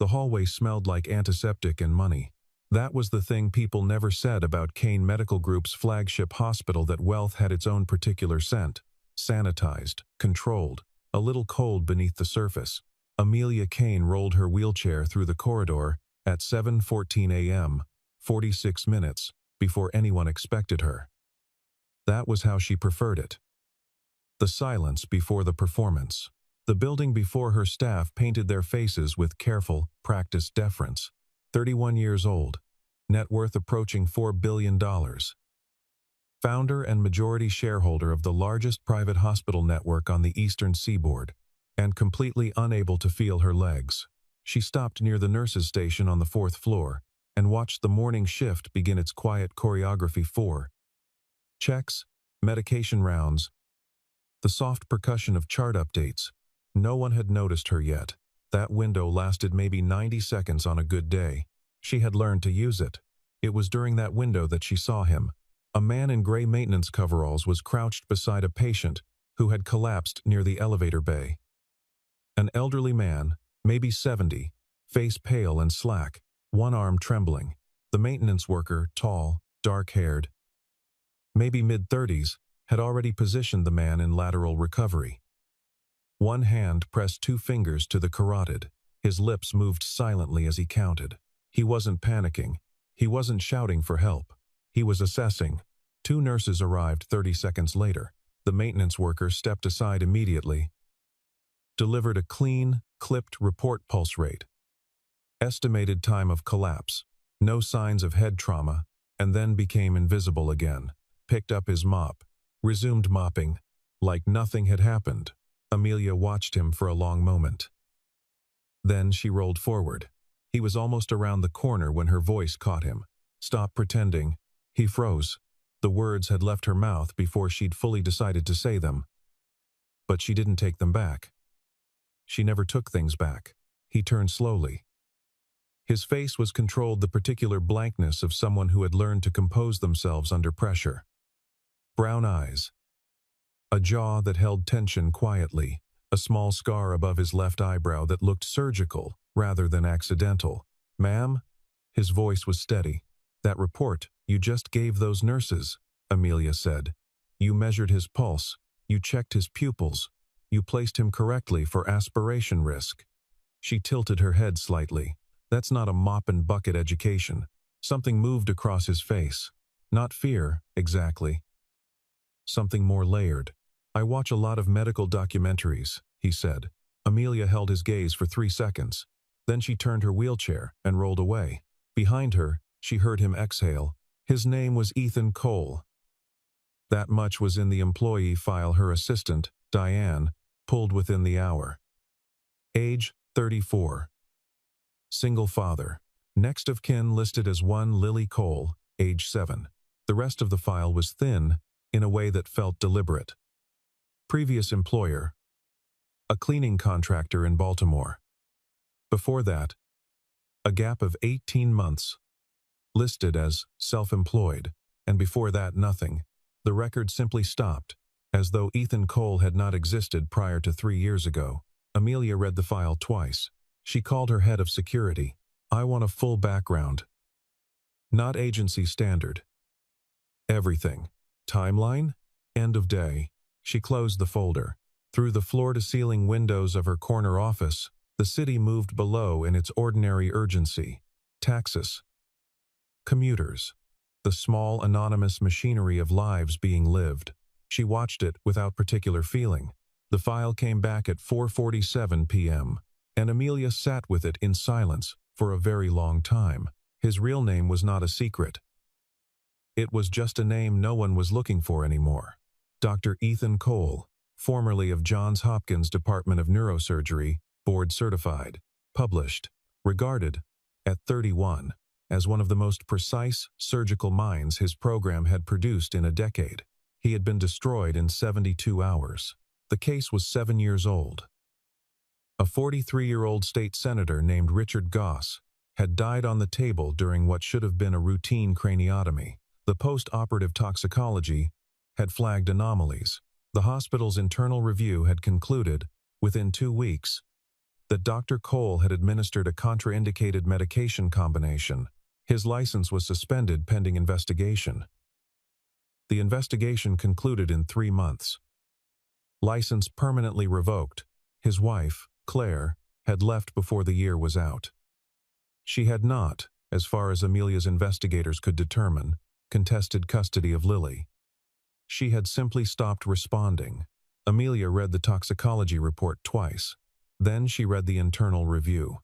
The hallway smelled like antiseptic and money. That was the thing people never said about Kane Medical Group's flagship hospital, that wealth had its own particular scent. Sanitized, controlled, a little cold beneath the surface. Amelia Kane rolled her wheelchair through the corridor at 7:14 a.m., 46 minutes before anyone expected her. That was how she preferred it. The silence before the performance. The building before her staff painted their faces with careful, practiced deference. 31 years old, net worth approaching $4 billion. Founder and majority shareholder of the largest private hospital network on the eastern seaboard, and completely unable to feel her legs. She stopped near the nurses' station on the 4th floor and watched the morning shift begin its quiet choreography. 4 checks, medication rounds, the soft percussion of chart updates. No one had noticed her yet. That window lasted maybe 90 seconds on a good day. She had learned to use it. It was during that window that she saw him. A man in gray maintenance coveralls was crouched beside a patient who had collapsed near the elevator bay. An elderly man, maybe 70, face pale and slack, one arm trembling. The maintenance worker, tall, dark-haired, maybe mid-30s, had already positioned the man in lateral recovery. One hand pressed 2 fingers to the carotid. His lips moved silently as he counted. He wasn't panicking. He wasn't shouting for help. He was assessing. 2 nurses arrived 30 seconds later. The maintenance worker stepped aside immediately, delivered a clean, clipped report: pulse rate, estimated time of collapse, no signs of head trauma, and then became invisible again. Picked up his mop, resumed mopping, like nothing had happened. Amelia watched him for a long moment. Then she rolled forward. He was almost around the corner when her voice caught him. "Stop pretending." He froze. The words had left her mouth before she'd fully decided to say them. But she didn't take them back. She never took things back. He turned slowly. His face was controlled, the particular blankness of someone who had learned to compose themselves under pressure. Brown eyes. A jaw that held tension quietly. A small scar above his left eyebrow that looked surgical rather than accidental. "Ma'am?" His voice was steady. "That report you just gave those nurses," Amelia said. "You measured his pulse. You checked his pupils. You placed him correctly for aspiration risk." She tilted her head slightly. "That's not a mop and bucket education." Something moved across his face. Not fear, exactly. Something more layered. "I watch a lot of medical documentaries," he said. Amelia held his gaze for 3 seconds. Then she turned her wheelchair and rolled away. Behind her, she heard him exhale. His name was Ethan Cole. That much was in the employee file her assistant, Diane, pulled within the hour. Age, 34. Single father. Next of kin listed as one Lily Cole, age 7. The rest of the file was thin, in a way that felt deliberate. Previous employer. A cleaning contractor in Baltimore. Before that, a gap of 18 months. Listed as self-employed, and before that nothing. The record simply stopped, as though Ethan Cole had not existed prior to 3 years ago. Amelia read the file twice. She called her head of security. "I want a full background. Not agency standard. Everything. Timeline? End of day." She closed the folder. Through the floor-to-ceiling windows of her corner office, the city moved below in its ordinary urgency. Taxis. Commuters. The small, anonymous machinery of lives being lived. She watched it without particular feeling. The file came back at 4:47 p.m., and Amelia sat with it in silence for a very long time. His real name was not a secret. It was just a name no one was looking for anymore. Dr. Ethan Cole, formerly of Johns Hopkins Department of Neurosurgery, board certified, published, regarded, at 31, as one of the most precise surgical minds his program had produced in a decade. He had been destroyed in 72 hours. The case was 7 years old. A 43-year-old state senator named Richard Goss had died on the table during what should have been a routine craniotomy. The post-operative toxicology had flagged anomalies. The hospital's internal review had concluded, within 2 weeks, that Dr. Cole had administered a contraindicated medication combination. His license was suspended pending investigation. The investigation concluded in 3 months. License permanently revoked. His wife, Claire, had left before the year was out. She had not, as far as Amelia's investigators could determine, contested custody of Lily. She had simply stopped responding. Amelia read the toxicology report twice. Then she read the internal review.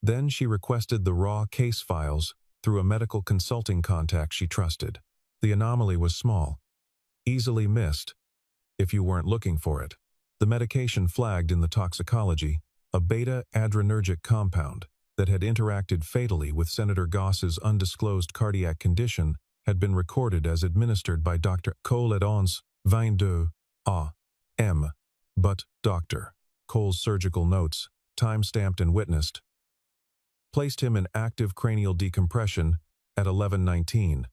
Then she requested the raw case files through a medical consulting contact she trusted. The anomaly was small, easily missed, if you weren't looking for it. The medication flagged in the toxicology, a beta-adrenergic compound that had interacted fatally with Senator Goss's undisclosed cardiac condition, had been recorded as administered by Dr. Cole at 11:22 a.m. But Dr. Cole's surgical notes, time-stamped and witnessed, placed him in active cranial decompression at 11:19.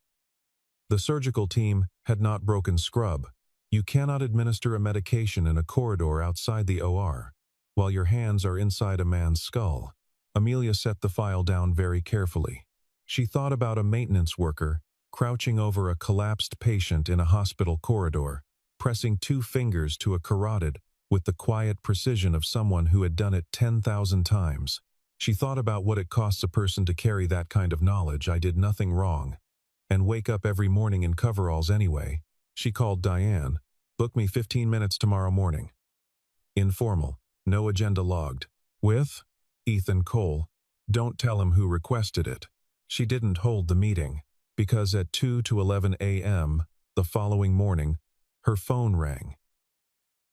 The surgical team had not broken scrub. You cannot administer a medication in a corridor outside the OR, while your hands are inside a man's skull. Amelia set the file down very carefully. She thought about a maintenance worker crouching over a collapsed patient in a hospital corridor, pressing 2 fingers to a carotid with the quiet precision of someone who had done it 10,000 times. She thought about what it costs a person to carry that kind of knowledge. I did nothing wrong, and wake up every morning in coveralls anyway. She called Diane. Book me 15 minutes tomorrow morning. Informal, no agenda logged. With Ethan Cole. Don't tell him who requested it. She didn't hold the meeting, because at 2 to 11 a.m. the following morning, her phone rang.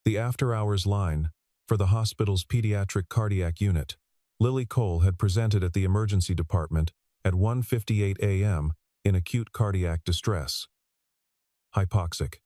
The after-hours line for the hospital's pediatric cardiac unit. Lily Cole had presented at the emergency department at 1:58 a.m. in acute cardiac distress. Hypoxic.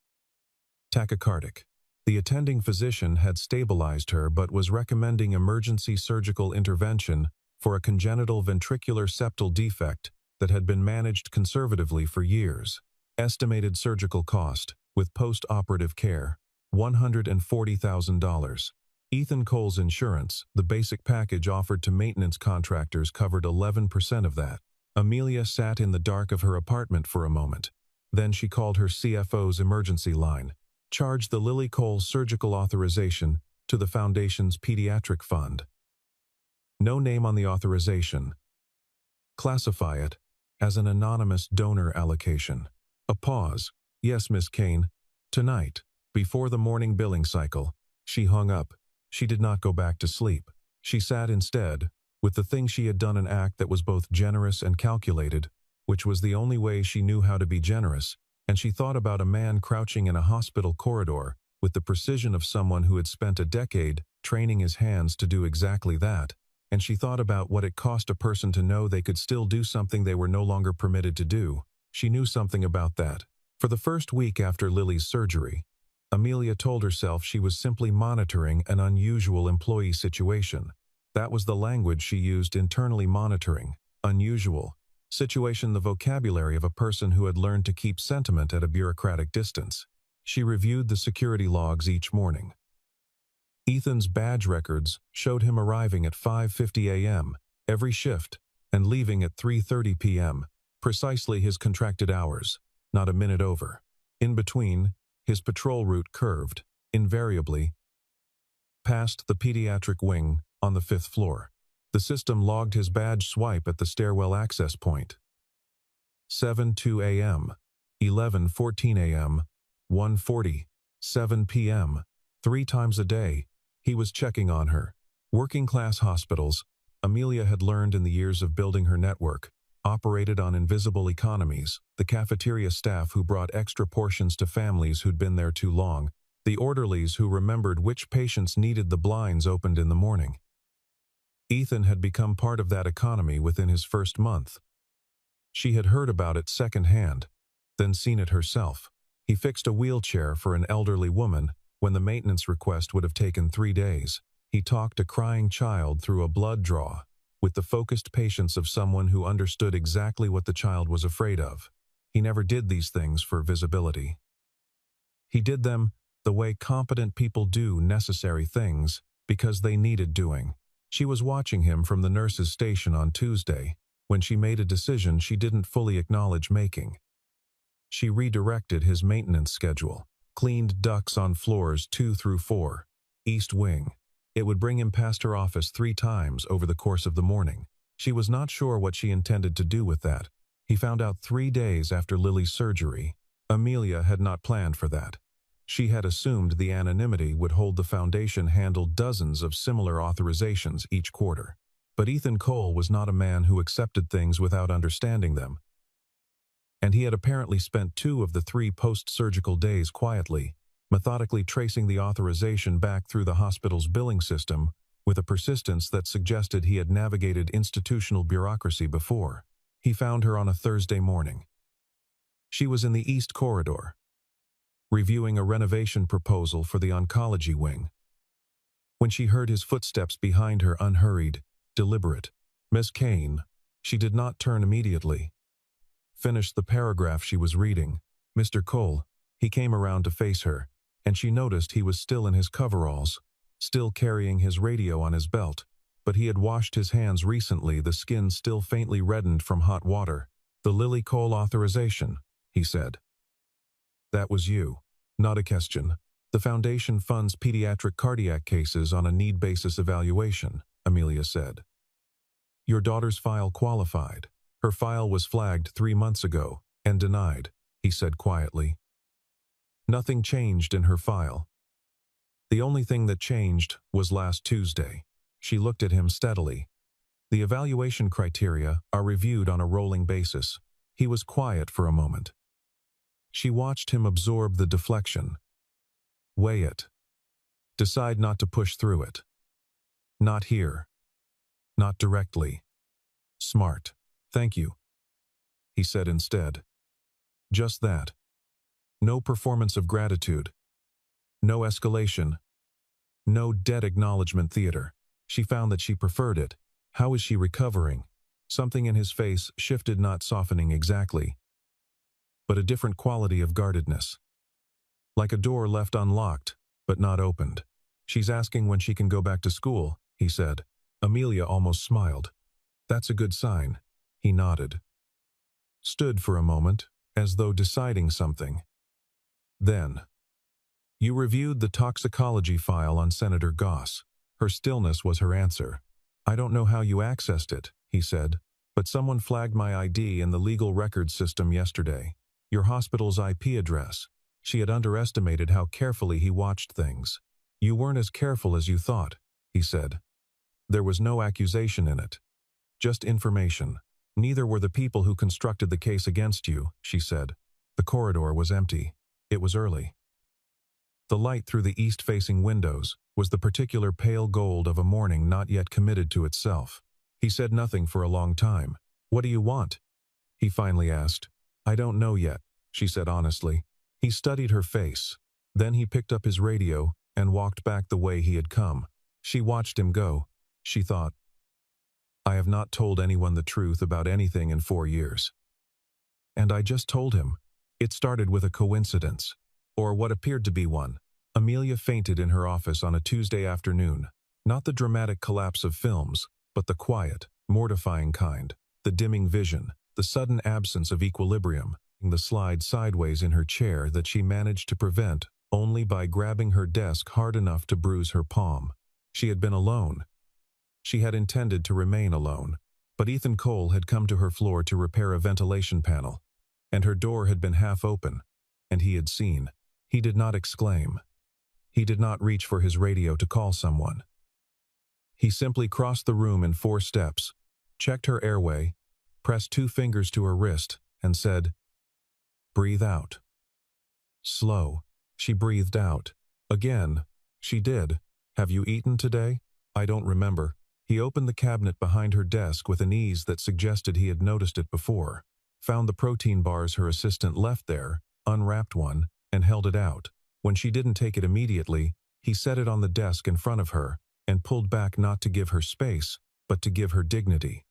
Tachycardic. The attending physician had stabilized her but was recommending emergency surgical intervention for a congenital ventricular septal defect that had been managed conservatively for years. Estimated surgical cost, with post-operative care, $140,000. Ethan Cole's insurance, the basic package offered to maintenance contractors, covered 11% of that. Amelia sat in the dark of her apartment for a moment. Then she called her CFO's emergency line. Charged the Lily Cole surgical authorization to the Foundation's pediatric fund. No name on the authorization. Classify it as an anonymous donor allocation. A pause. Yes, Miss Kane. Tonight, before the morning billing cycle. She hung up. She did not go back to sleep. She sat instead, with the thing she had done, an act that was both generous and calculated, which was the only way she knew how to be generous, and she thought about a man crouching in a hospital corridor with the precision of someone who had spent a decade training his hands to do exactly that, and she thought about what it cost a person to know they could still do something they were no longer permitted to do. She knew something about that. For the first week after Lily's surgery, Amelia told herself she was simply monitoring an unusual employee situation. That was the language she used internally: monitoring, unusual situation, the vocabulary of a person who had learned to keep sentiment at a bureaucratic distance. She reviewed the security logs each morning. Ethan's badge records showed him arriving at 5:50 a.m. every shift and leaving at 3:30 p.m., precisely his contracted hours, not a minute over. In between, his patrol route curved, invariably, past the pediatric wing on the 5th floor. The system logged his badge swipe at the stairwell access point. 7:02 a.m., 11:14 a.m., 1:40, 7 p.m. 3 times a day, he was checking on her. Working-class hospitals, Amelia had learned in the years of building her network, operated on invisible economies: the cafeteria staff who brought extra portions to families who'd been there too long, the orderlies who remembered which patients needed the blinds opened in the morning. Ethan had become part of that economy within his first month. She had heard about it secondhand, then seen it herself. He fixed a wheelchair for an elderly woman when the maintenance request would have taken 3 days. He talked a crying child through a blood draw with the focused patience of someone who understood exactly what the child was afraid of. He never did these things for visibility. He did them the way competent people do necessary things, because they needed doing. She was watching him from the nurse's station on Tuesday, when she made a decision she didn't fully acknowledge making. She redirected his maintenance schedule, cleaned ducts on floors 2 through 4, East Wing. It would bring him past her office 3 times over the course of the morning. She was not sure what she intended to do with that. He found out 3 days after Lily's surgery. Amelia had not planned for that. She had assumed the anonymity would hold the foundation handle dozens of similar authorizations each quarter. But Ethan Cole was not a man who accepted things without understanding them. And he had apparently spent 2 of the 3 post-surgical days quietly, methodically tracing the authorization back through the hospital's billing system with a persistence that suggested he had navigated institutional bureaucracy before. He found her on a Thursday morning. She was in the East Corridor, reviewing a renovation proposal for the oncology wing. When she heard his footsteps behind her, unhurried, deliberate, "Miss Kane," she did not turn immediately. Finished the paragraph she was reading. "Mr. Cole." He came around to face her, and she noticed he was still in his coveralls, still carrying his radio on his belt, but he had washed his hands recently, the skin still faintly reddened from hot water. "The Lily Cole authorization," he said. "That was you. Not a question. The foundation funds pediatric cardiac cases on a need-basis evaluation," Amelia said. "Your daughter's file qualified. Her file was flagged 3 months ago and denied," he said quietly. Nothing changed in her file. The only thing that changed was last Tuesday. She looked at him steadily. "The evaluation criteria are reviewed on a rolling basis." He was quiet for a moment. She watched him absorb the deflection. Weigh it. Decide not to push through it. Not here. Not directly. "Smart. Thank you," he said instead. Just that. No performance of gratitude. No escalation. No dead acknowledgement theater. She found that she preferred it. How is she recovering? Something in his face shifted, not softening exactly, but a different quality of guardedness. Like a door left unlocked, but not opened. "She's asking when she can go back to school," he said. Amelia almost smiled. "That's a good sign." He nodded. Stood for a moment, as though deciding something. Then, "You reviewed the toxicology file on Senator Goss." Her stillness was her answer. "I don't know how you accessed it," he said, "but someone flagged my ID in the legal records system yesterday. Your hospital's IP address." She had underestimated how carefully he watched things. "You weren't as careful as you thought," he said. "There was no accusation in it. Just information. Neither were the people who constructed the case against you," she said. The corridor was empty. It was early. The light through the east-facing windows was the particular pale gold of a morning not yet committed to itself. He said nothing for a long time. "What do you want?" he finally asked. "I don't know yet," she said honestly. He studied her face. Then he picked up his radio and walked back the way he had come. She watched him go. She thought, "I have not told anyone the truth about anything in 4 years. And I just told him. It started with a coincidence, or what appeared to be one." Amelia fainted in her office on a Tuesday afternoon. Not the dramatic collapse of films, but the quiet, mortifying kind. The dimming vision, the sudden absence of equilibrium, the slide sideways in her chair that she managed to prevent only by grabbing her desk hard enough to bruise her palm. She had been alone. She had intended to remain alone, but Ethan Cole had come to her floor to repair a ventilation panel, and her door had been half open, and he had seen. He did not exclaim. He did not reach for his radio to call someone. He simply crossed the room in 4 steps, checked her airway, pressed 2 fingers to her wrist, and said, "Breathe out." Slow. She breathed out. Again. She did. "Have you eaten today?" "I don't remember." He opened the cabinet behind her desk with an ease that suggested he had noticed it before, found the protein bars her assistant left there, unwrapped one, and held it out. When she didn't take it immediately, he set it on the desk in front of her, and pulled back not to give her space, but to give her dignity.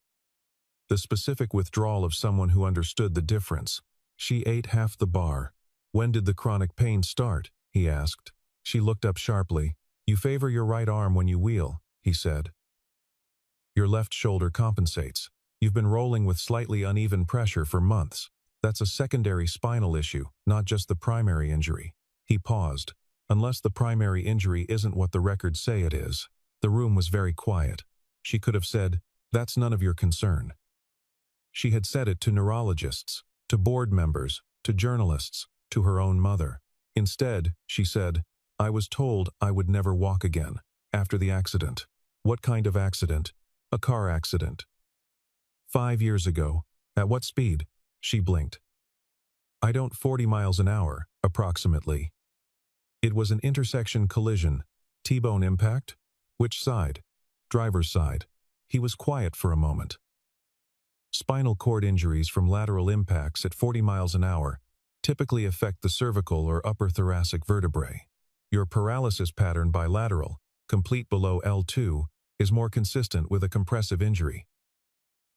The specific withdrawal of someone who understood the difference. She ate half the bar. "When did the chronic pain start?" he asked. She looked up sharply. "You favor your right arm when you wheel," he said. Your left shoulder compensates. You've been rolling with slightly uneven pressure for months. That's a secondary spinal issue, not just the primary injury. He paused. Unless the primary injury isn't what the records say it is. The room was very quiet. She could have said, "That's none of your concern." She had said it to neurologists, to board members, to journalists, to her own mother. Instead, she said, "I was told I would never walk again, after the accident." What kind of accident? A car accident. 5 years ago. At what speed? She blinked. I don't 40 miles an hour, approximately. It was an intersection collision. T-bone impact? Which side? Driver's side. He was quiet for a moment. Spinal cord injuries from lateral impacts at 40 miles an hour typically affect the cervical or upper thoracic vertebrae. Your paralysis pattern bilateral, complete below L2, is more consistent with a compressive injury.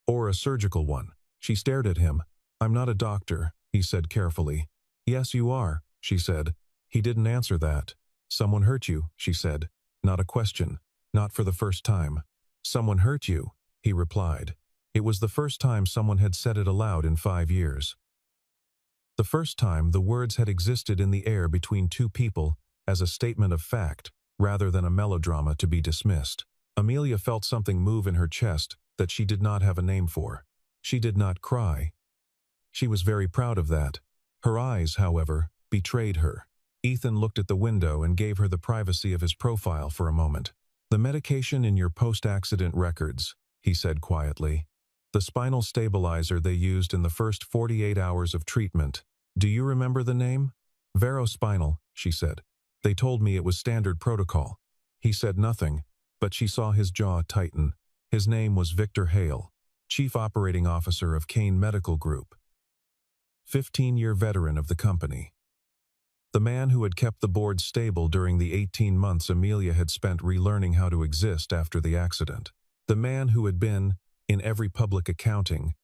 Or a surgical one. She stared at him. "I'm not a doctor," he said carefully. "Yes, you are," she said. He didn't answer that. "Someone hurt you," she said. Not a question. Not for the first time. "Someone hurt you," he replied. It was the first time someone had said it aloud in 5 years. The first time the words had existed in the air between two people as a statement of fact, rather than a melodrama to be dismissed. Amelia felt something move in her chest that she did not have a name for. She did not cry. She was very proud of that. Her eyes, however, betrayed her. Ethan looked at the window and gave her the privacy of his profile for a moment. "The medication in your post-accident records," he said quietly. "The spinal stabilizer they used in the first 48 hours of treatment. Do you remember the name?" "Verospinal," she said. "They told me it was standard protocol." He said nothing, but she saw his jaw tighten. His name was Victor Hale, Chief Operating Officer of Kane Medical Group. 15-year veteran of the company. The man who had kept the board stable during the 18 months Amelia had spent relearning how to exist after the accident. The man who had been, in every public accounting,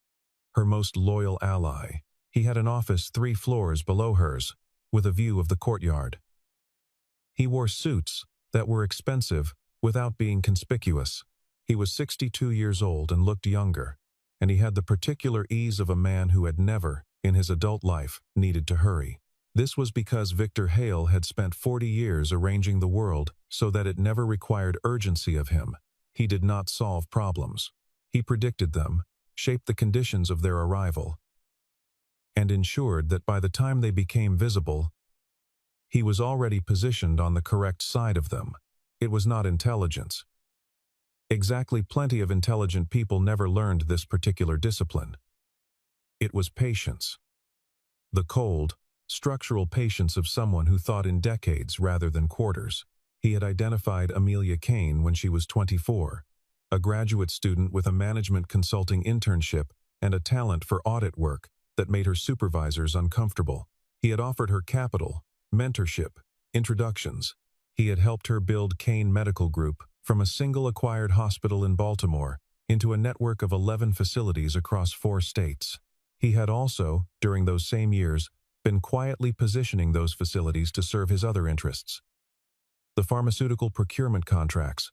her most loyal ally. He had an office 3 floors below hers, with a view of the courtyard. He wore suits that were expensive without being conspicuous. He was 62 years old and looked younger, and he had the particular ease of a man who had never, in his adult life, needed to hurry. This was because Victor Hale had spent 40 years arranging the world so that it never required urgency of him. He did not solve problems. He predicted them, shaped the conditions of their arrival, and ensured that by the time they became visible, he was already positioned on the correct side of them. It was not intelligence. Exactly, plenty of intelligent people never learned this particular discipline. It was patience. The cold, structural patience of someone who thought in decades rather than quarters. He had identified Amelia Kane when she was 24, a graduate student with a management consulting internship and a talent for audit work that made her supervisors uncomfortable. He had offered her capital, mentorship, introductions. He had helped her build Kane Medical Group from a single acquired hospital in Baltimore into a network of 11 facilities across 4 states. He had also, during those same years, been quietly positioning those facilities to serve his other interests. The pharmaceutical procurement contracts,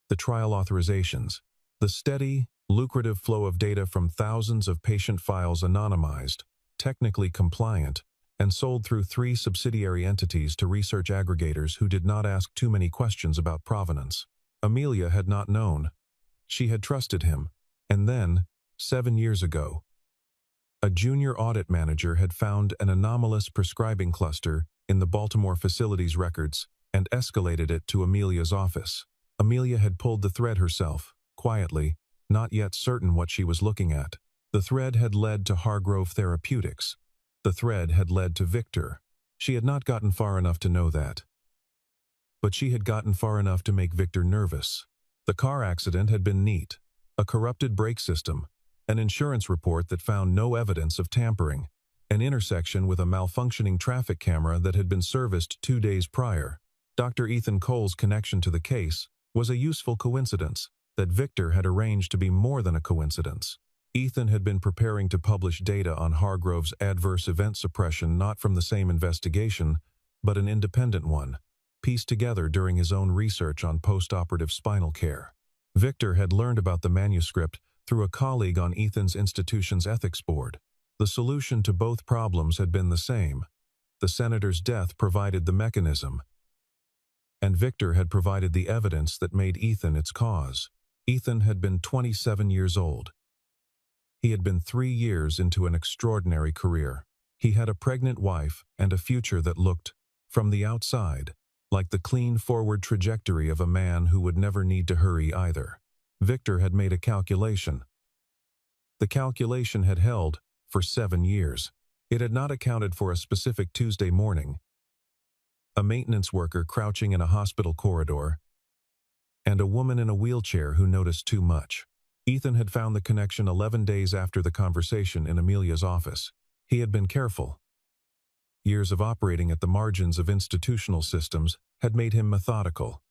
the trial authorizations, the steady, lucrative flow of data from thousands of patient files anonymized, technically compliant, and sold through 3 subsidiary entities to research aggregators who did not ask too many questions about provenance. Amelia had not known. She had trusted him. And then, 7 years ago, a junior audit manager had found an anomalous prescribing cluster in the Baltimore facility's records and escalated it to Amelia's office. Amelia had pulled the thread herself, quietly, not yet certain what she was looking at. The thread had led to Hargrove Therapeutics. The thread had led to Victor. She had not gotten far enough to know that. But she had gotten far enough to make Victor nervous. The car accident had been neat. A corrupted brake system, an insurance report that found no evidence of tampering, an intersection with a malfunctioning traffic camera that had been serviced 2 days prior. Dr. Ethan Cole's connection to the case was a useful coincidence that Victor had arranged to be more than a coincidence. Ethan had been preparing to publish data on Hargrove's adverse event suppression not from the same investigation, but an independent one, pieced together during his own research on post-operative spinal care. Victor had learned about the manuscript through a colleague on Ethan's institution's ethics board. The solution to both problems had been the same. The senator's death provided the mechanism, and Victor had provided the evidence that made Ethan its cause. Ethan had been 27 years old. He had been 3 years into an extraordinary career. He had a pregnant wife and a future that looked, from the outside, like the clean forward trajectory of a man who would never need to hurry either. Victor had made a calculation. The calculation had held for 7 years. It had not accounted for a specific Tuesday morning, a maintenance worker crouching in a hospital corridor, and a woman in a wheelchair who noticed too much. Ethan had found the connection 11 days after the conversation in Amelia's office. He had been careful. Years of operating at the margins of institutional systems had made him methodical.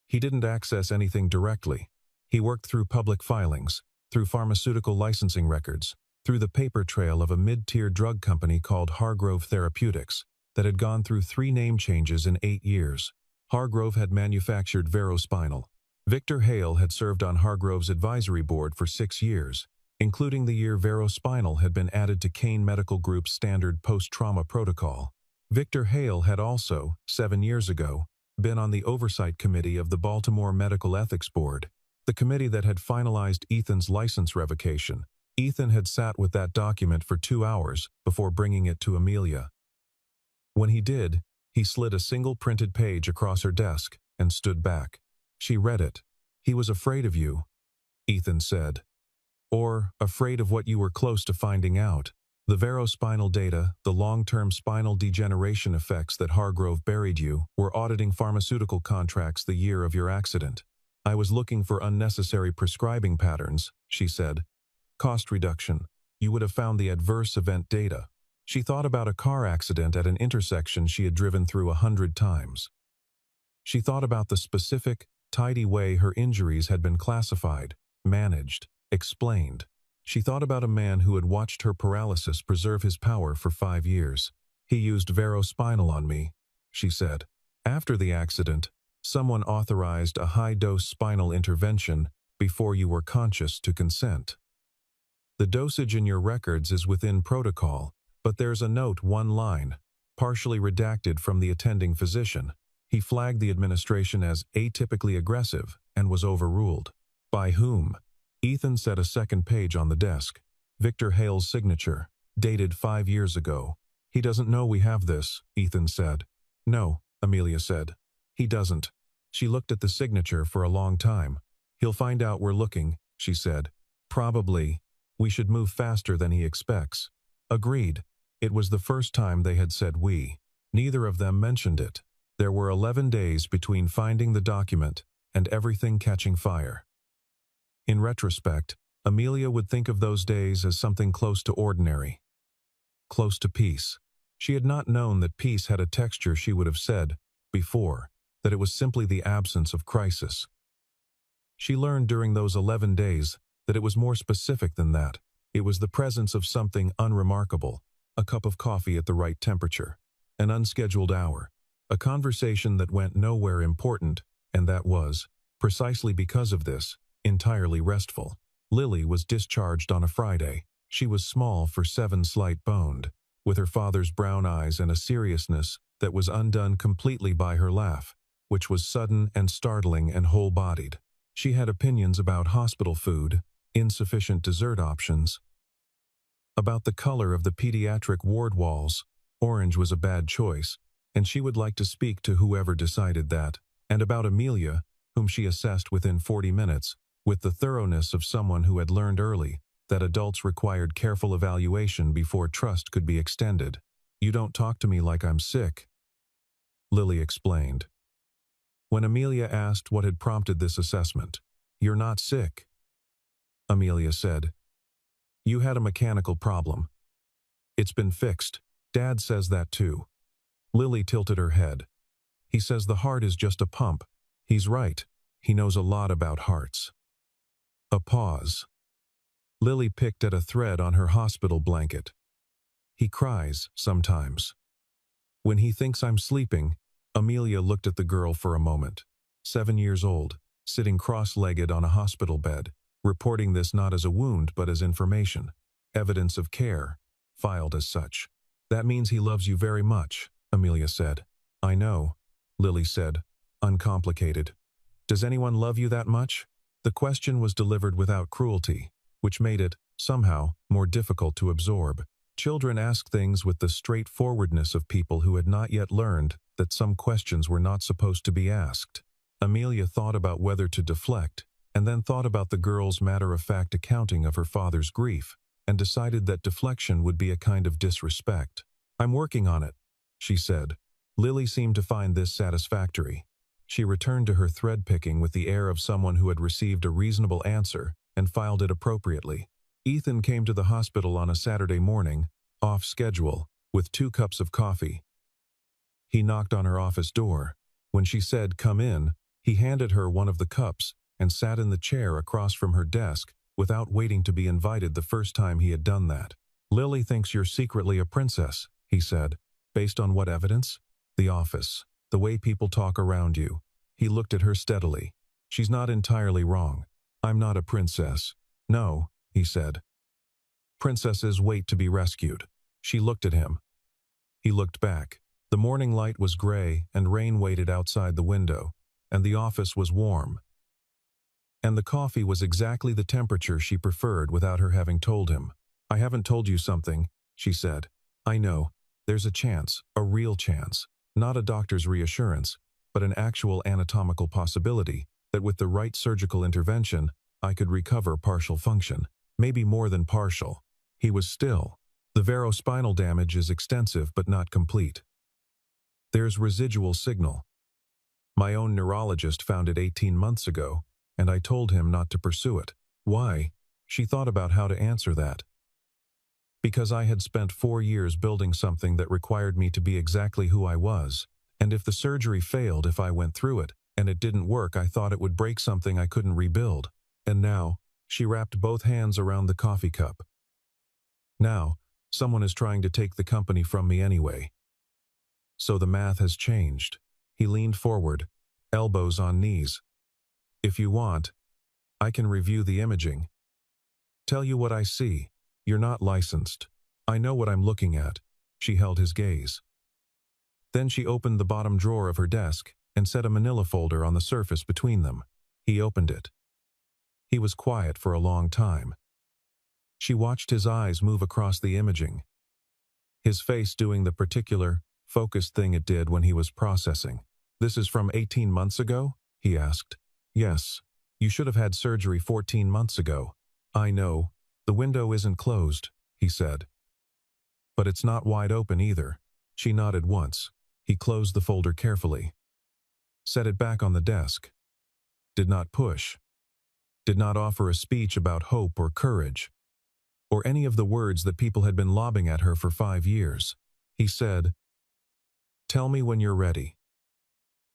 He didn't access anything directly. He worked through public filings, through pharmaceutical licensing records, through the paper trail of a mid-tier drug company called Hargrove Therapeutics that had gone through 3 name changes in 8 years. Hargrove had manufactured Verospinal. Victor Hale had served on Hargrove's advisory board for 6 years, including the year Verospinal had been added to Kane Medical Group's standard post-trauma protocol. Victor Hale had also, 7 years ago, been on the oversight committee of the Baltimore Medical Ethics Board, the committee that had finalized Ethan's license revocation. Ethan had sat with that document for 2 hours before bringing it to Amelia. When he did, he slid a single printed page across her desk and stood back. She read it. "He was afraid of you," Ethan said. "Or afraid of what you were close to finding out. The verospinal data, the long-term spinal degeneration effects that Hargrove buried you, were auditing pharmaceutical contracts the year of your accident. I was looking for unnecessary prescribing patterns," she said. "Cost reduction. You would have found the adverse event data." She thought about a car accident at an intersection she had driven through 100 times. She thought about the specific, tidy way her injuries had been classified, managed, explained. She thought about a man who had watched her paralysis preserve his power for 5 years. "He used verospinal on me," she said. "After the accident, someone authorized a high-dose spinal intervention before you were conscious to consent. The dosage in your records is within protocol, but there's a note 1 line, partially redacted from the attending physician. He flagged the administration as atypically aggressive and was overruled." "By whom?" Ethan set a second page on the desk. Victor Hale's signature, dated 5 years ago. "He doesn't know we have this," Ethan said. "No," Amelia said. "He doesn't." She looked at the signature for a long time. "He'll find out we're looking," she said. "Probably. We should move faster than he expects." Agreed. It was the first time they had said we. Neither of them mentioned it. There were 11 days between finding the document and everything catching fire. In retrospect, Amelia would think of those days as something close to ordinary. Close to peace. She had not known that peace had a texture. She would have said, before, that it was simply the absence of crisis. She learned during those 11 days that it was more specific than that. It was the presence of something unremarkable, a cup of coffee at the right temperature, an unscheduled hour, a conversation that went nowhere important, and that was, precisely because of this, entirely restful. Lily was discharged on a Friday. She was small for 7, slight-boned, with her father's brown eyes and a seriousness that was undone completely by her laugh, which was sudden and startling and whole-bodied. She had opinions about hospital food, insufficient dessert options, about the color of the pediatric ward walls. Orange was a bad choice, and she would like to speak to whoever decided that, and about Amelia, whom she assessed within 40 minutes, with the thoroughness of someone who had learned early that adults required careful evaluation before trust could be extended. "You don't talk to me like I'm sick," Lily explained. When Amelia asked what had prompted this assessment, "You're not sick," Amelia said. "You had a mechanical problem. It's been fixed. Dad says that too." Lily tilted her head. "He says the heart is just a pump. He's right. He knows a lot about hearts." A pause. Lily picked at a thread on her hospital blanket. "He cries, sometimes. When he thinks I'm sleeping." Amelia looked at the girl for a moment. 7 years old. sitting cross-legged on a hospital bed, reporting this not as a wound but as information. Evidence of care, filed as such. That means he loves you very much, Amelia said. I know, Lily said, uncomplicated. Does anyone love you that much? The question was delivered without cruelty, which made it, somehow, more difficult to absorb. Children ask things with the straightforwardness of people who had not yet learned that some questions were not supposed to be asked. Amelia thought about whether to deflect, and then thought about the girl's matter-of-fact accounting of her father's grief, and decided that deflection would be a kind of disrespect. I'm working on it, she said. Lily seemed to find this satisfactory. She returned to her thread-picking with the air of someone who had received a reasonable answer and filed it appropriately. Ethan came to the hospital on a Saturday morning, off schedule, with 2 cups of coffee. He knocked on her office door. When she said, "Come in," he handed her one of the cups and sat in the chair across from her desk without waiting to be invited the first time he had done that. Lily thinks you're secretly a princess, he said. Based on what evidence? The office. The way people talk around you. He looked at her steadily. She's not entirely wrong. I'm not a princess. No, he said. Princesses wait to be rescued. She looked at him. He looked back. The morning light was gray and rain waited outside the window, and the office was warm. And the coffee was exactly the temperature she preferred without her having told him. I haven't told you something, she said. I know. There's a chance, a real chance, not a doctor's reassurance, but an actual anatomical possibility that with the right surgical intervention, I could recover partial function. Maybe more than partial. He was still. The verospinal damage is extensive but not complete. There's residual signal. My own neurologist found it 18 months ago, and I told him not to pursue it. Why? She thought about how to answer that. Because I had spent 4 years building something that required me to be exactly who I was, and if the surgery failed, if I went through it, and it didn't work, I thought it would break something I couldn't rebuild. And now, she wrapped both hands around the coffee cup. Now, someone is trying to take the company from me anyway. So the math has changed. He leaned forward, elbows on knees. If you want, I can review the imaging. Tell you what I see. You're not licensed. I know what I'm looking at. She held his gaze. Then she opened the bottom drawer of her desk and set a manila folder on the surface between them. He opened it. He was quiet for a long time. She watched his eyes move across the imaging. His face doing the particular, focused thing it did when he was processing. This is from 18 months ago? He asked. Yes. You should have had surgery 14 months ago. I know. The window isn't closed, he said. But it's not wide open either. She nodded once. He closed the folder carefully. Set it back on the desk. Did not push. Did not offer a speech about hope or courage, or any of the words that people had been lobbing at her for 5 years. He said, Tell me when you're ready.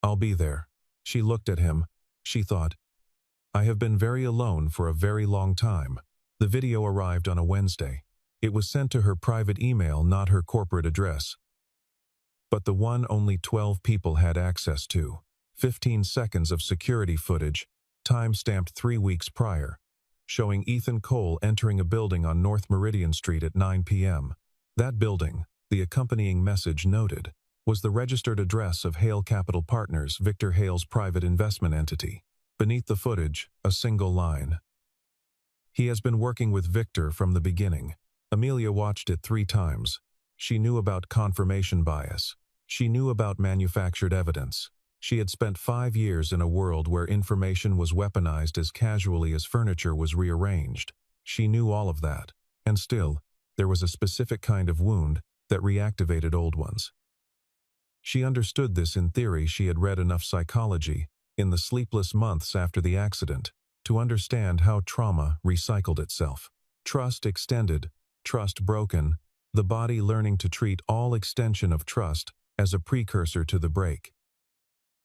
I'll be there. She looked at him. She thought, I have been very alone for a very long time. The video arrived on a Wednesday. It was sent to her private email, not her corporate address. But the one only 12 people had access to. 15 seconds of security footage, time-stamped 3 weeks prior, showing Ethan Cole entering a building on North Meridian Street at 9 p.m. That building, the accompanying message noted, was the registered address of Hale Capital Partners, Victor Hale's private investment entity. Beneath the footage, a single line. He has been working with Victor from the beginning. Amelia watched it 3 times. She knew about confirmation bias. She knew about manufactured evidence. She had spent 5 years in a world where information was weaponized as casually as furniture was rearranged. She knew all of that. And still, there was a specific kind of wound that reactivated old ones. She understood this in theory. She had read enough psychology, in the sleepless months after the accident, to understand how trauma recycled itself. Trust extended, trust broken, the body learning to treat all extension of trust as a precursor to the break.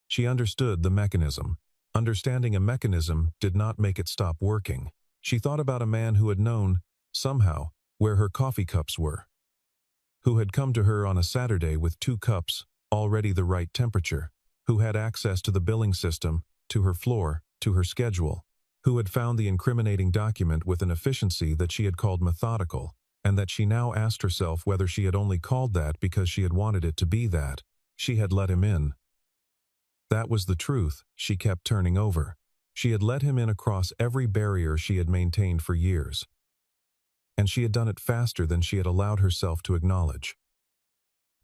She understood the mechanism. Understanding a mechanism did not make it stop working. She thought about a man who had known, somehow, where her coffee cups were. Who had come to her on a Saturday with 2 cups, already the right temperature. Who had access to the billing system, to her floor, to her schedule, who had found the incriminating document with an efficiency that she had called methodical, and that she now asked herself whether she had only called that because she had wanted it to be that. She had let him in. That was the truth she kept turning over. She had let him in across every barrier she had maintained for years. And she had done it faster than she had allowed herself to acknowledge.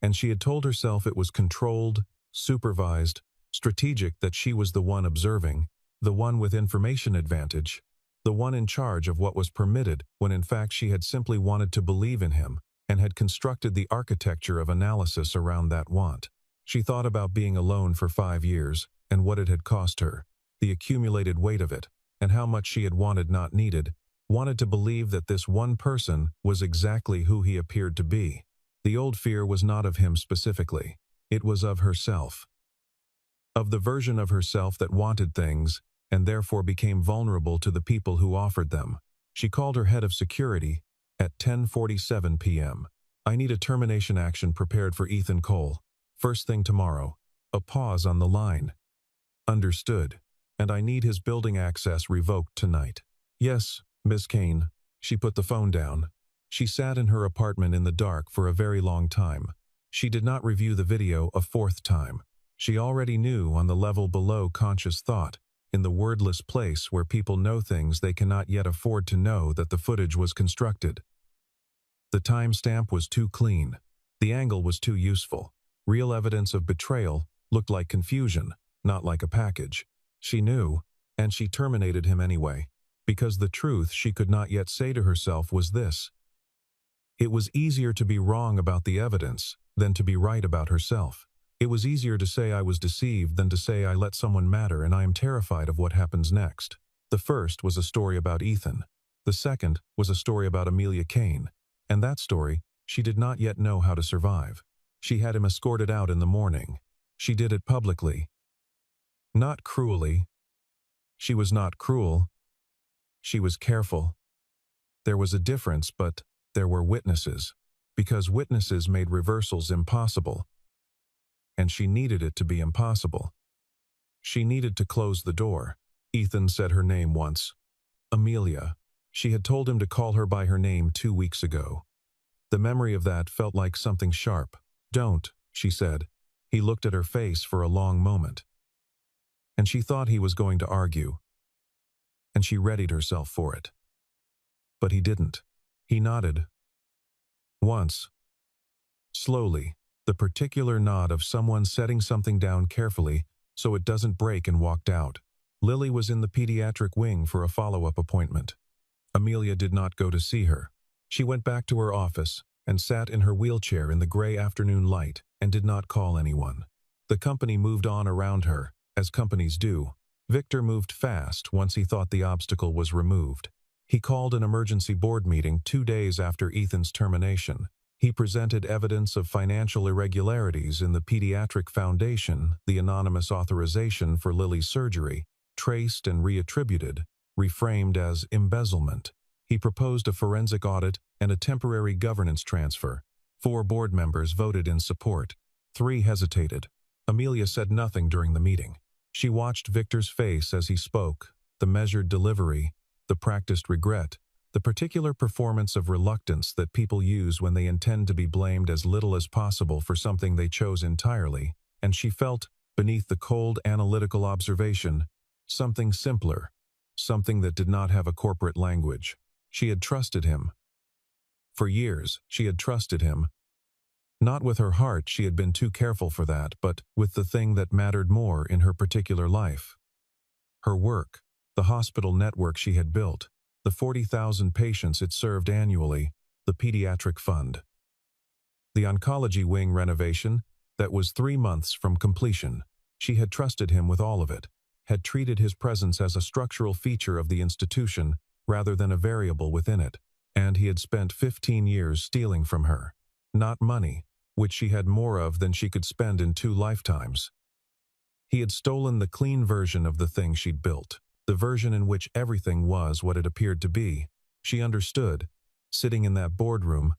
And she had told herself it was controlled, supervised, strategic, that she was the one observing, the one with information advantage, the one in charge of what was permitted, when in fact she had simply wanted to believe in him and had constructed the architecture of analysis around that want. She thought about being alone for 5 years and what it had cost her, the accumulated weight of it, and how much she had wanted, not needed, wanted to believe that this one person was exactly who he appeared to be. The old fear was not of him specifically. It was of herself. Of the version of herself that wanted things and therefore became vulnerable to the people who offered them. She called her head of security at 10:47 p.m. "I need a termination action prepared for Ethan Cole. First thing tomorrow." A pause on the line. "Understood. And I need his building access revoked tonight." "Yes, Miss Kane." She put the phone down. She sat in her apartment in the dark for a very long time. She did not review the video a fourth time. She already knew on the level below conscious thought, in the wordless place where people know things they cannot yet afford to know, that the footage was constructed. The timestamp was too clean. The angle was too useful. Real evidence of betrayal looked like confusion, not like a package. She knew, and she terminated him anyway, because the truth she could not yet say to herself was this: it was easier to be wrong about the evidence than to be right about herself. It was easier to say I was deceived than to say I let someone matter and I am terrified of what happens next. The first was a story about Ethan. The second was a story about Amelia Kane. And that story she did not yet know how to survive. She had him escorted out in the morning. She did it publicly. Not cruelly. She was not cruel. She was careful. There was a difference, but there were witnesses, because witnesses made reversals impossible. And she needed it to be impossible. She needed to close the door. Ethan said her name once. Amelia. She had told him to call her by her name 2 weeks ago. The memory of that felt like something sharp. "Don't," she said. He looked at her face for a long moment. And she thought he was going to argue. And she readied herself for it. But he didn't. He nodded. Once. Slowly. The particular nod of someone setting something down carefully so it doesn't break, and walked out. Lily was in the pediatric wing for a follow-up appointment. Amelia did not go to see her. She went back to her office and sat in her wheelchair in the gray afternoon light and did not call anyone. The company moved on around her, as companies do. Victor moved fast once he thought the obstacle was removed. He called an emergency board meeting 2 days after Ethan's termination. He presented evidence of financial irregularities in the Pediatric Foundation, the anonymous authorization for Lily's surgery, traced and reattributed, reframed as embezzlement. He proposed a forensic audit and a temporary governance transfer. 4 board members voted in support. 3 hesitated. Amelia said nothing during the meeting. She watched Victor's face as he spoke, the measured delivery, the practiced regret, the particular performance of reluctance that people use when they intend to be blamed as little as possible for something they chose entirely, and she felt, beneath the cold analytical observation, something simpler, something that did not have a corporate language. She had trusted him. For years, she had trusted him. Not with her heart, she had been too careful for that, but with the thing that mattered more in her particular life. Her work, the hospital network she had built, the 40,000 patients it served annually, the pediatric fund. The oncology wing renovation, that was 3 months from completion. She had trusted him with all of it, had treated his presence as a structural feature of the institution rather than a variable within it, and he had spent 15 years stealing from her. Not money, which she had more of than she could spend in 2 lifetimes. He had stolen the clean version of the thing she'd built. The version in which everything was what it appeared to be. She understood, sitting in that boardroom,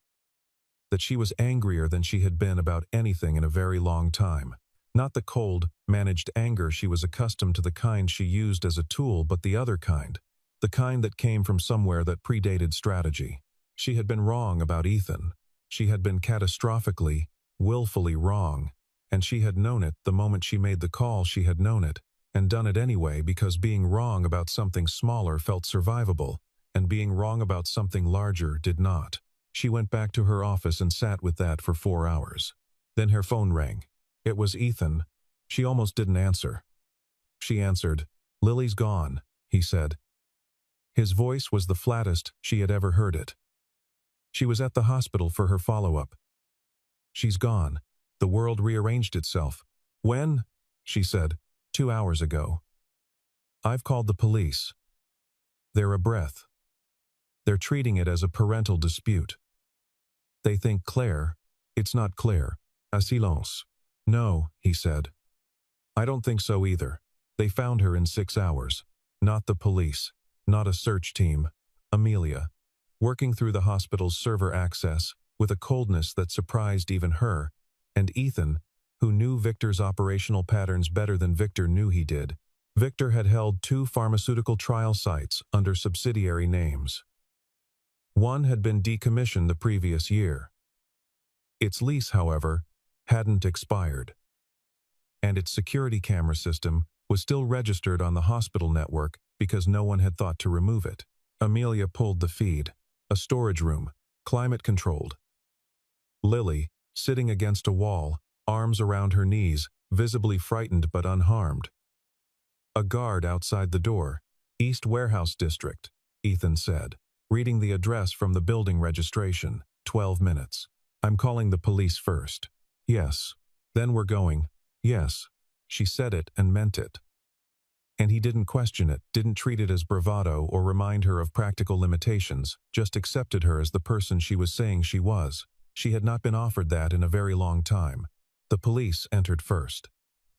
that she was angrier than she had been about anything in a very long time. Not the cold, managed anger she was accustomed to, the kind she used as a tool, but the other kind. The kind that came from somewhere that predated strategy. She had been wrong about Ethan. She had been catastrophically, willfully wrong. And she had known it the moment she made the call. She had known it, and done it anyway, because being wrong about something smaller felt survivable, and being wrong about something larger did not. She went back to her office and sat with that for 4 hours. Then her phone rang. It was Ethan. She almost didn't answer. She answered. "Lily's gone," he said. His voice was the flattest she had ever heard it. She was at the hospital for her follow-up. "She's gone." The world rearranged itself. "When?" she said. 2 hours ago. "I've called the police. They're a breath. They're treating it as a parental dispute. They think Claire, it's not Claire." A silence. "No," he said. "I don't think so either. They found her in 6 hours. Not the police. Not a search team. Amelia. Working through the hospital's server access, with a coldness that surprised even her, and Ethan, who knew Victor's operational patterns better than Victor knew he did. Victor had held 2 pharmaceutical trial sites under subsidiary names. One had been decommissioned the previous year. Its lease, however, hadn't expired. And its security camera system was still registered on the hospital network because no one had thought to remove it. Amelia pulled the feed. A storage room, climate-controlled. Lily, sitting against a wall, arms around her knees, visibly frightened but unharmed. A guard outside the door. "East Warehouse District," Ethan said, reading the address from the building registration. 12 minutes. "I'm calling the police first." "Yes." "Then we're going." "Yes." She said it and meant it. And he didn't question it, didn't treat it as bravado or remind her of practical limitations, just accepted her as the person she was saying she was. She had not been offered that in a very long time. The police entered first.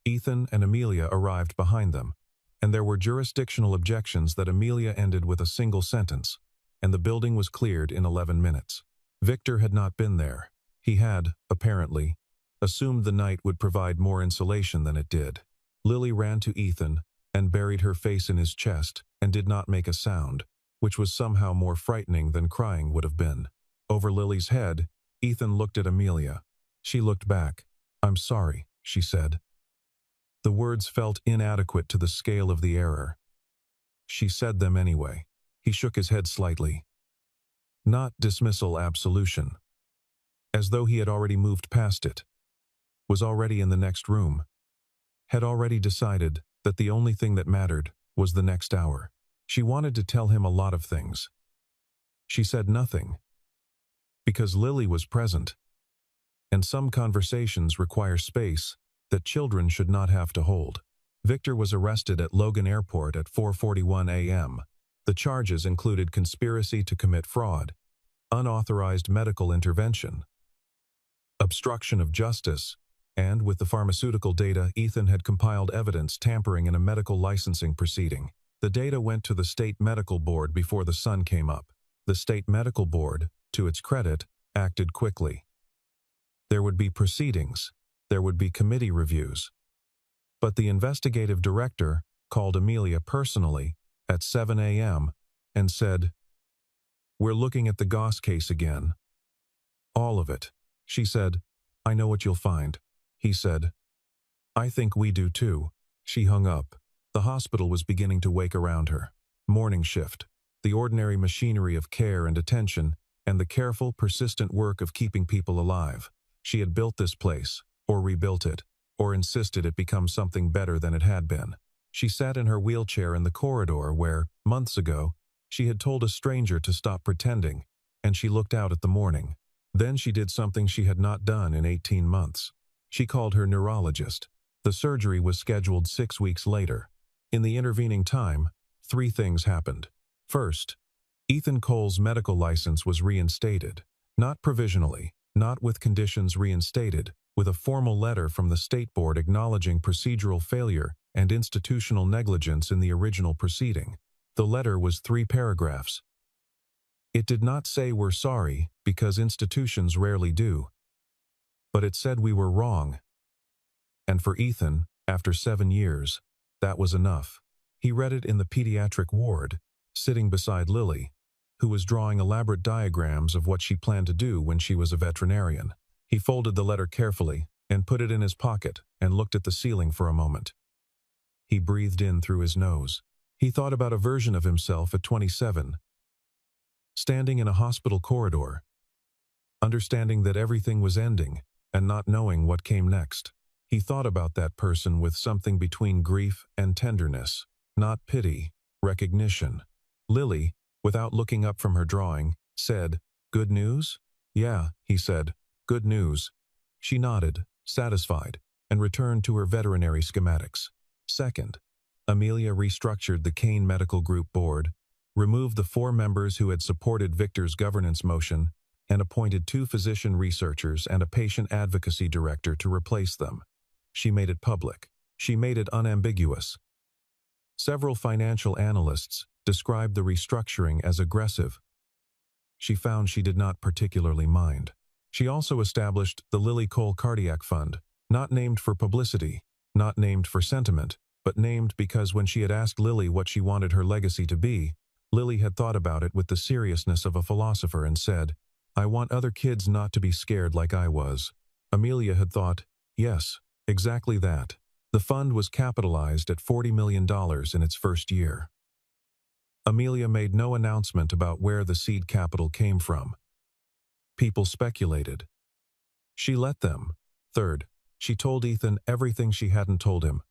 Ethan and Amelia arrived behind them, and there were jurisdictional objections that Amelia ended with a single sentence, and the building was cleared in 11 minutes. Victor had not been there. He had, apparently, assumed the night would provide more insulation than it did. Lily ran to Ethan and buried her face in his chest and did not make a sound, which was somehow more frightening than crying would have been. Over Lily's head, Ethan looked at Amelia. She looked back. "I'm sorry," she said. The words felt inadequate to the scale of the error. She said them anyway. He shook his head slightly. Not dismissal, absolution. As though he had already moved past it. Was already in the next room. Had already decided that the only thing that mattered was the next hour. She wanted to tell him a lot of things. She said nothing. Because Lily was present. And some conversations require space that children should not have to hold. Victor was arrested at Logan Airport at 4:41 a.m. The charges included conspiracy to commit fraud, unauthorized medical intervention, obstruction of justice, and, with the pharmaceutical data, Ethan had compiled evidence tampering in a medical licensing proceeding. The data went to the state medical board before the sun came up. The state medical board, to its credit, acted quickly. There would be proceedings. There would be committee reviews. But the investigative director called Amelia personally at 7 a.m. and said, "We're looking at the Goss case again. All of it." She said, "I know what you'll find." He said, "I think we do too." She hung up. The hospital was beginning to wake around her. Morning shift, the ordinary machinery of care and attention, and the careful, persistent work of keeping people alive. She had built this place, or rebuilt it, or insisted it become something better than it had been. She sat in her wheelchair in the corridor where, months ago, she had told a stranger to stop pretending, and she looked out at the morning. Then she did something she had not done in 18 months. She called her neurologist. The surgery was scheduled 6 weeks later. In the intervening time, 3 things happened. First, Ethan Cole's medical license was reinstated. Not provisionally, not with conditions reinstated, with a formal letter from the state board acknowledging procedural failure and institutional negligence in the original proceeding. The letter was 3 paragraphs. It did not say "we're sorry," because institutions rarely do. But it said we were wrong. And for Ethan, after 7 years, that was enough. He read it in the pediatric ward, sitting beside Lily, who was drawing elaborate diagrams of what she planned to do when she was a veterinarian. He folded the letter carefully and put it in his pocket and looked at the ceiling for a moment. He breathed in through his nose. He thought about a version of himself at 27, standing in a hospital corridor, understanding that everything was ending and not knowing what came next. He thought about that person with something between grief and tenderness, not pity, recognition. Lily, without looking up from her drawing, said, "Good news?" "Yeah," he said, "good news." She nodded, satisfied, and returned to her veterinary schematics. Second, Amelia restructured the Kane Medical Group board, removed the 4 members who had supported Victor's governance motion, and appointed 2 physician researchers and a patient advocacy director to replace them. She made it public. She made it unambiguous. Several financial analysts described the restructuring as aggressive. She found she did not particularly mind. She also established the Lily Cole Cardiac Fund, not named for publicity, not named for sentiment, but named because when she had asked Lily what she wanted her legacy to be, Lily had thought about it with the seriousness of a philosopher and said, "I want other kids not to be scared like I was." Amelia had thought, yes, exactly that. The fund was capitalized at $40 million in its first year. Amelia made no announcement about where the seed capital came from. People speculated. She let them. Third, she told Ethan everything she hadn't told him.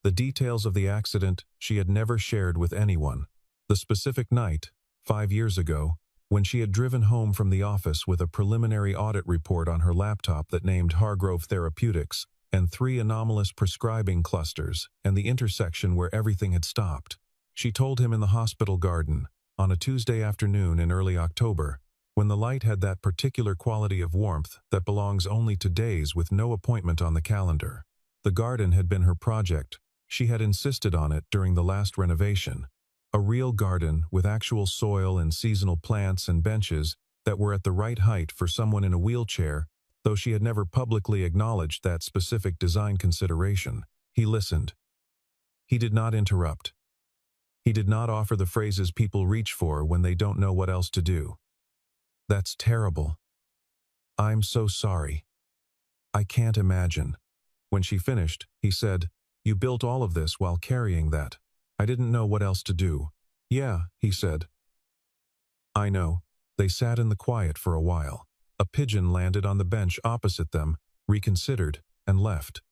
The details of the accident she had never shared with anyone. The specific night, 5 years ago, when she had driven home from the office with a preliminary audit report on her laptop that named Hargrove Therapeutics and 3 anomalous prescribing clusters and the intersection where everything had stopped. She told him in the hospital garden, on a Tuesday afternoon in early October, when the light had that particular quality of warmth that belongs only to days with no appointment on the calendar. The garden had been her project. She had insisted on it during the last renovation. A real garden with actual soil and seasonal plants and benches that were at the right height for someone in a wheelchair, though she had never publicly acknowledged that specific design consideration. He listened. He did not interrupt. He did not offer the phrases people reach for when they don't know what else to do. "That's terrible. I'm so sorry. I can't imagine." When she finished, he said, "You built all of this while carrying that. I didn't know what else to do." "Yeah," he said. "I know." They sat in the quiet for a while. A pigeon landed on the bench opposite them, reconsidered, and left.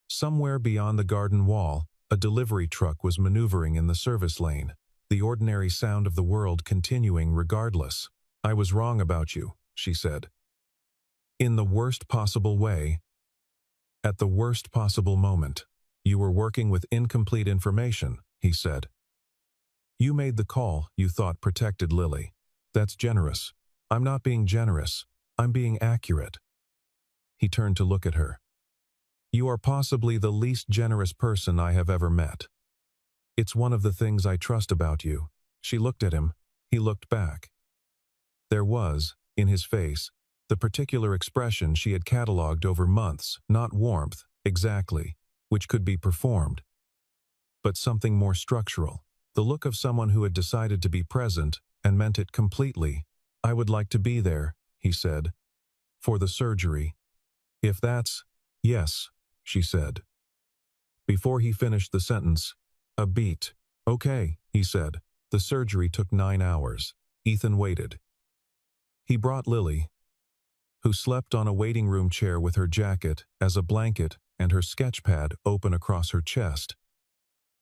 Somewhere beyond the garden wall, a delivery truck was maneuvering in the service lane, the ordinary sound of the world continuing regardless. "I was wrong about you," she said. "In the worst possible way. At the worst possible moment. You were working with incomplete information," he said. "You made the call you thought protected Lily. That's generous. I'm not being generous. I'm being accurate." He turned to look at her. "You are possibly the least generous person I have ever met. It's one of the things I trust about you." She looked at him. He looked back. There was, in his face, the particular expression she had catalogued over months, not warmth, exactly, which could be performed, but something more structural, the look of someone who had decided to be present and meant it completely. "I would like to be there," he said, "for the surgery. If that's—" "Yes," she said. Before he finished the sentence, a beat. "Okay," he said. The surgery took 9 hours. Ethan waited. He brought Lily, who slept on a waiting room chair with her jacket as a blanket and her sketchpad open across her chest.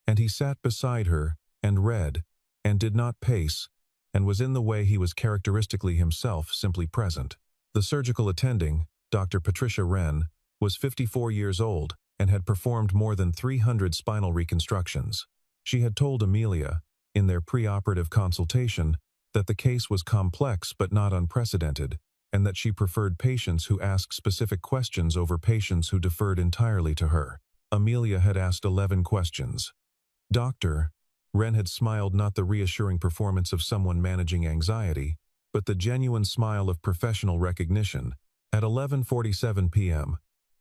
And he sat beside her and read, and did not pace, and was in the way he was characteristically himself, simply present. The surgical attending, Dr. Patricia Wren, was 54 years old and had performed more than 300 spinal reconstructions. She had told Amelia, in their preoperative consultation, that the case was complex but not unprecedented, and that she preferred patients who asked specific questions over patients who deferred entirely to her. Amelia had asked 11 questions. "Doctor," Wren had smiled, not the reassuring performance of someone managing anxiety, but the genuine smile of professional recognition. At 11:47 p.m.,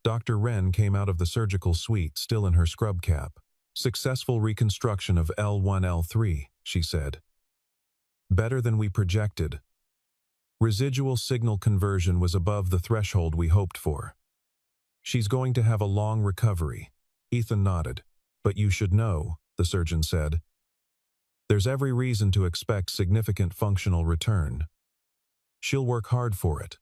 Dr. Wren came out of the surgical suite, still in her scrub cap. "Successful reconstruction of L1, L3, she said. "Better than we projected. Residual signal conversion was above the threshold we hoped for. She's going to have a long recovery." Ethan nodded. "But you should know," the surgeon said. "There's every reason to expect significant functional return. She'll work hard for it.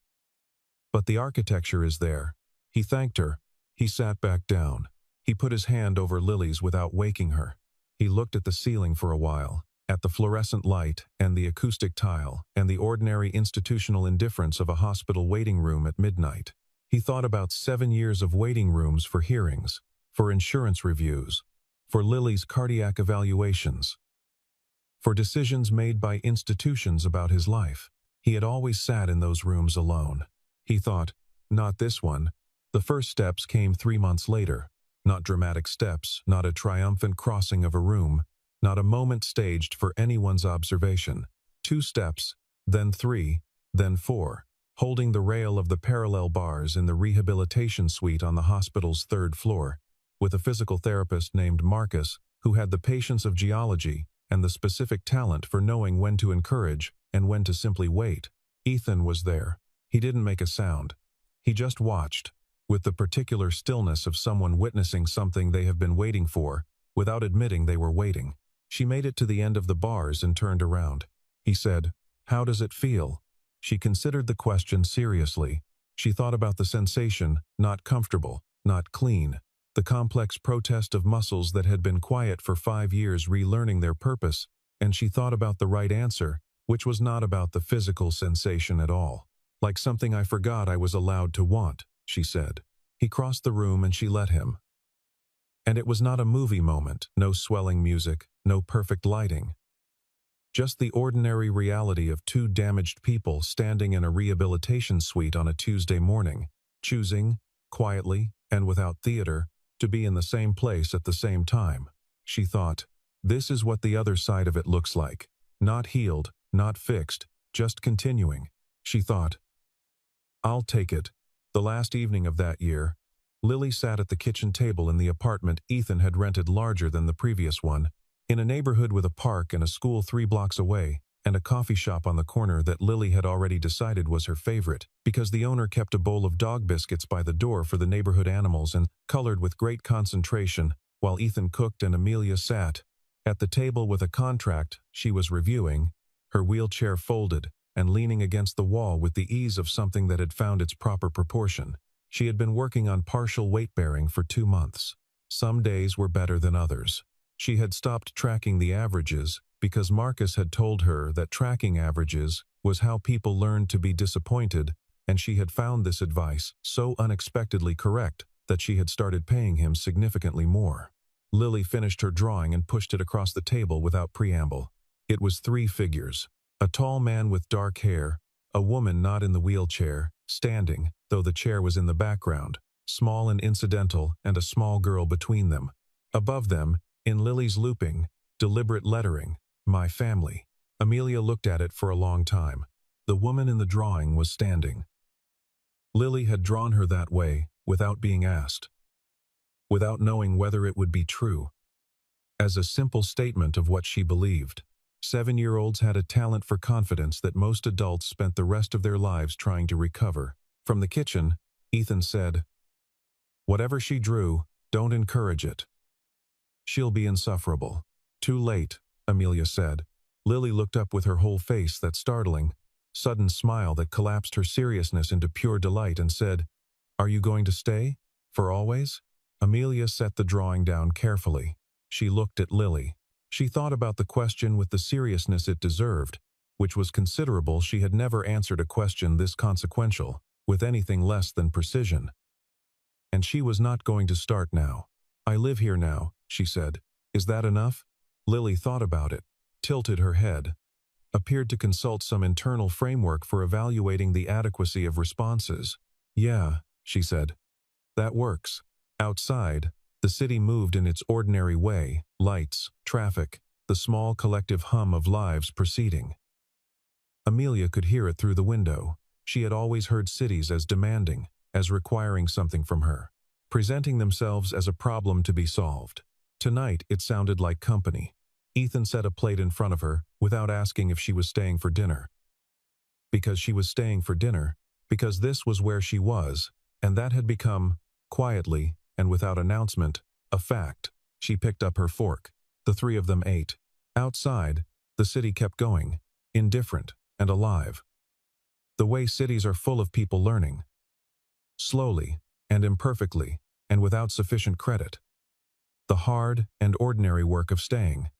But the architecture is there." He thanked her. He sat back down. He put his hand over Lily's without waking her. He looked at the ceiling for a while, at the fluorescent light and the acoustic tile and the ordinary institutional indifference of a hospital waiting room at midnight. He thought about 7 years of waiting rooms for hearings, for insurance reviews, for Lily's cardiac evaluations, for decisions made by institutions about his life. He had always sat in those rooms alone. He thought, not this one. The first steps came 3 months later. Not dramatic steps, not a triumphant crossing of a room, not a moment staged for anyone's observation. 2 steps, then 3, then 4, holding the rail of the parallel bars in the rehabilitation suite on the hospital's 3rd floor, with a physical therapist named Marcus who had the patience of geology and the specific talent for knowing when to encourage and when to simply wait. Ethan was there. He didn't make a sound. He just watched, with the particular stillness of someone witnessing something they have been waiting for, without admitting they were waiting. She made it to the end of the bars and turned around. He said, "How does it feel?" She considered the question seriously. She thought about the sensation, not comfortable, not clean. The complex protest of muscles that had been quiet for 5 years relearning their purpose, and she thought about the right answer, which was not about the physical sensation at all. "Like something I forgot I was allowed to want," she said. He crossed the room and she let him. And it was not a movie moment, no swelling music, no perfect lighting. Just the ordinary reality of 2 damaged people standing in a rehabilitation suite on a Tuesday morning, choosing, quietly and without theater, to be in the same place at the same time. She thought, this is what the other side of it looks like. Not healed, not fixed, just continuing. She thought, I'll take it. The last evening of that year, Lily sat at the kitchen table in the apartment Ethan had rented, larger than the previous one, in a neighborhood with a park and a school 3 blocks away, and a coffee shop on the corner that Lily had already decided was her favorite, because the owner kept a bowl of dog biscuits by the door for the neighborhood animals and colored with great concentration, while Ethan cooked and Amelia sat at the table with a contract she was reviewing, her wheelchair folded and leaning against the wall with the ease of something that had found its proper proportion. She had been working on partial weight-bearing for 2 months. Some days were better than others. She had stopped tracking the averages because Marcus had told her that tracking averages was how people learned to be disappointed, and she had found this advice so unexpectedly correct that she had started paying him significantly more. Lily finished her drawing and pushed it across the table without preamble. It was 3 figures. A tall man with dark hair, a woman not in the wheelchair, standing, though the chair was in the background, small and incidental, and a small girl between them. Above them, in Lily's looping, deliberate lettering, "My family." Amelia looked at it for a long time. The woman in the drawing was standing. Lily had drawn her that way, without being asked, without knowing whether it would be true, as a simple statement of what she believed. 7-year-olds had a talent for confidence that most adults spent the rest of their lives trying to recover. From the kitchen, Ethan said, "Whatever she drew, don't encourage it. She'll be insufferable." "Too late," Amelia said. Lily looked up with her whole face that startling, sudden smile that collapsed her seriousness into pure delight and said, "Are you going to stay? For always?" Amelia set the drawing down carefully. She looked at Lily. She thought about the question with the seriousness it deserved, which was considerable. She had never answered a question this consequential, with anything less than precision. And she was not going to start now. "I live here now," she said. "Is that enough?" Lily thought about it, tilted her head, appeared to consult some internal framework for evaluating the adequacy of responses. "Yeah," she said. "That works." Outside, the city moved in its ordinary way, lights, traffic, the small collective hum of lives proceeding. Amelia could hear it through the window. She had always heard cities as demanding, as requiring something from her. presenting themselves as a problem to be solved. Tonight, it sounded like company. Ethan set a plate in front of her without asking if she was staying for dinner. Because she was staying for dinner, because this was where she was, and that had become, quietly and without announcement, a fact. She picked up her fork. The three of them ate. Outside, the city kept going, indifferent and alive. The way cities are full of people learning. Slowly and imperfectly and without sufficient credit. The hard and ordinary work of staying.